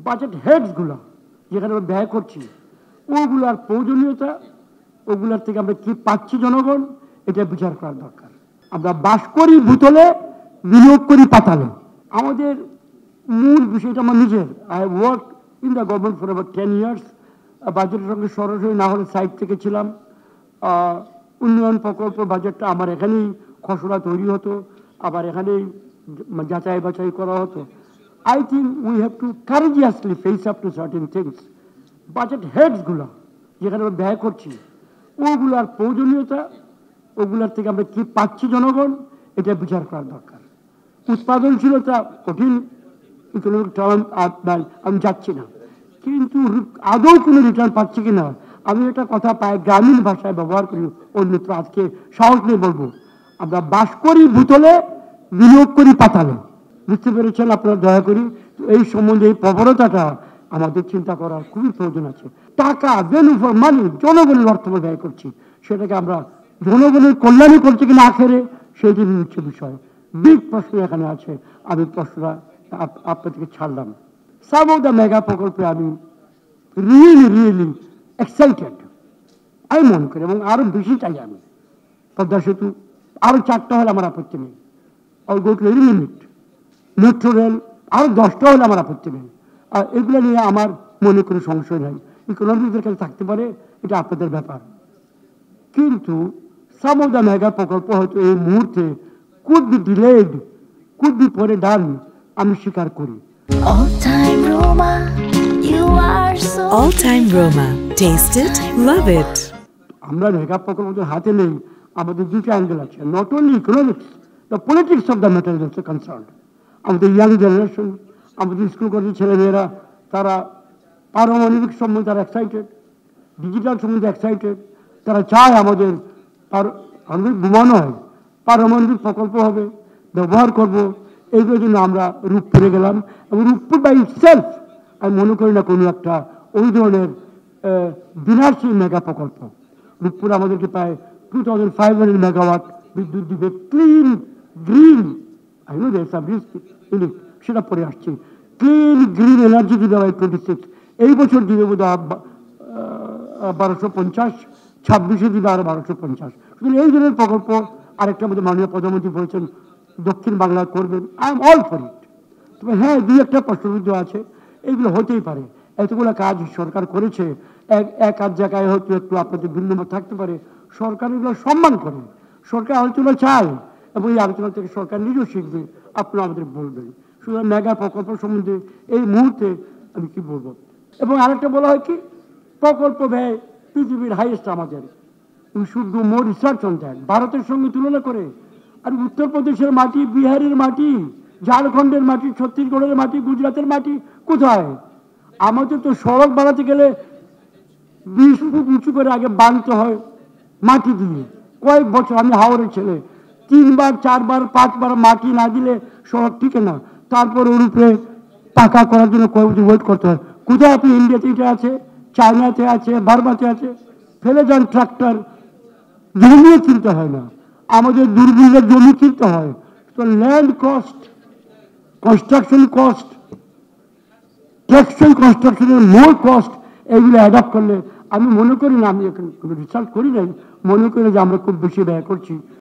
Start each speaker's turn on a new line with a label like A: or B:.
A: Budget হেডসগুলো যেখানে আমরা ব্যয় করছি ওগুলার প্রয়োজনীয়তা, ওগুলার থেকে আমরা কি পাচ্ছি জনগণ, এটা বিচার করার দরকার। আমরা বাস করি ভূতলে, বিনিয়োগ করি পাতালে। আমাদের মূল বিষয়টা আমার নিজের, I work in the government for about 10 years. বাজেটের সঙ্গে সরাসরি না হলে সাইড থেকে ছিলাম। উন্নয়ন প্রকল্প বাজেটটা আমার এখানেই খসড়া তৈরি হতো, আবার এখানেই যাচাই বাছাই করা হতো। I think we have to courageously face up to certain things. Budget হেডসগুলো যেখানে আমরা ব্যয় করছি ওগুলার প্রয়োজনীয়তা, ওগুলার থেকে আমরা কি পাচ্ছি জনগণ, এটা বিচার করার দরকার। উৎপাদনশীলতা কঠিন ইকোনমিক টার্ম আমি যাচ্ছি না, কিন্তু আদৌ কোনো রিটার্ন পাচ্ছি কিনা আমি একটা কথা পাই গ্রামীণ ভাষায় ব্যবহার করি, অন্যত্র আজকে সাহস নিয়ে বলবো, আমরা বাস করি ভূতলে, বিনিয়োগ করি পাতালে। বুঝতে পেরেছেন আপনারা? দয়া করি এই সম্বন্ধে এই প্রবণতাটা আমাদের চিন্তা করার খুবই প্রয়োজন আছে। টাকা ভ্যালু ফর মানি, জনগণের অর্থ ব্যয় করছি, সেটাকে আমরা জনগণের কল্যাণে করছি কিনা আখেরে, সেই জন্য হচ্ছে বিষয়। বিগ প্রশ্ন এখানে আছে, আমি প্রশ্নটা আপনাদেরকে ছাড়লাম। সাম অফ দ্য মেগা প্রকল্পে আমি রিয়েলি এক্সাইটেড আমি মনে করি, এবং আরো বেশি চাই আমি। পদ্মা সেতু আরো 4টা হলে আমার আপত্তি নেই, all go to any limit. Metro rail আরো 10টা হলে আমার আপত্তি নেই। আর এগুলো নিয়ে আমার মনে কোনো সংশয় নাই, ইকোনমিকদের কাছে থাকতে পারে, এটা আপনাদের ব্যাপার। কিন্তু সাম অফ দ্য মেগা প্রকল্প হয়তো এই মুহূর্তে could be delayed, could be পরে ডান, আমি স্বীকার করি।
B: All time Roma. Taste it, love it.
A: আমরা মেগা প্রকল্প হাতে নেই, আমাদের দুটো অ্যাঙ্গেল আছে। Not only economics, the politics of the matter is also concern. আমাদের ইয়াং জেনারেশন, আমাদের স্কুল কলেজের ছেলেমেয়েরা, তারা পারমাণবিক সম্বন্ধে তারা এক্সাইটেড, ডিজিটাল সম্বন্ধে এক্সাইটেড। তারা চায় আমাদের পারমাণবিক বোমা নয়, পারমাণবিক প্রকল্প হবে, ব্যবহার করব। এইগুলোর জন্য আমরা রূপ পেরে গেলাম, এবং রূপপুর বাই ইটসেলফ আমি মনে করি না কোনো একটা ওই ধরনের বিনাশী মেগা প্রকল্প। রূপপুর আমাদেরকে প্রায় 2500 মেগাওয়াট বিদ্যুৎ দিবে, ক্লিন গ্রিন, সেটা পরে আসছে, ক্লিন গ্রিন এনার্জি দিবে বাই 26। এই বছর দিবে বোধ হয় 1250, 26-এ দিবে আরো 1250। শুধু এই ধরনের প্রকল্প আরেকটা মধ্যে মাননীয় প্রধানমন্ত্রী বলেছেন দক্ষিণ বাংলায় করবেন, I am all for it. তবে হ্যাঁ, দুই একটা প্রশ্নবিদ্ধ আছে, এগুলো হতেই পারে। এতগুলো কাজ সরকার করেছে, এক আধ জায়গায় হয়তো একটু আপনাদের ভিন্নমত থাকতে পারে। সরকার এগুলো সম্মান করে, সরকার আলোচনা চায়, এবং এই আলোচনা থেকে সরকার নিজেও শিখবে, আপনারা আমাদের বলবেন। সুতরাং মেগা প্রকল্প সম্বন্ধে এই মুহূর্তে আমি কি বলবো। এবং আরেকটা বলা হয় কি, প্রকল্প ব্যয় পৃথিবীর হাইয়েস্ট আমাদের, we should do more research on that, ভারতের সঙ্গে তুলনা করে। আর উত্তরপ্রদেশের মাটি, বিহারের মাটি, ঝাড়খণ্ডের মাটি, ছত্তিশগড়ের মাটি, গুজরাটের মাটি কোথায়? আমাদের তো সড়ক বানাতে গেলে 20 ফুট উঁচু করে আগে বাঁধতে হয় মাটি দিয়ে। কয়েক বছর, আমি হাওড়ের ছেলে, 3 বার 4 বার 5 বার মাটি না দিলে সড়ক টিকে না। তারপর ওর উপরে পাকা করার জন্য কয়েক বছর ওয়েট করতে হয়। কোথায় আপনি? ইন্ডিয়াতে এটা আছে, চায়নাতে আছে, বার্মাতে আছে। ফেলে যান ট্রাক্টর, জমিও কিনতে হয় না, আমাদের দুর্বিঘের জমি কিনতে হয়। তো land cost, construction cost, textile কনস্ট্রাকশনের মোর কস্ট, এগুলো অ্যাডাপ্ট করলে আমি মনে করি না, আমি এখন কোনো রিসার্চ করি নাই, মনে করি যে আমরা খুব বেশি ব্যয় করছি।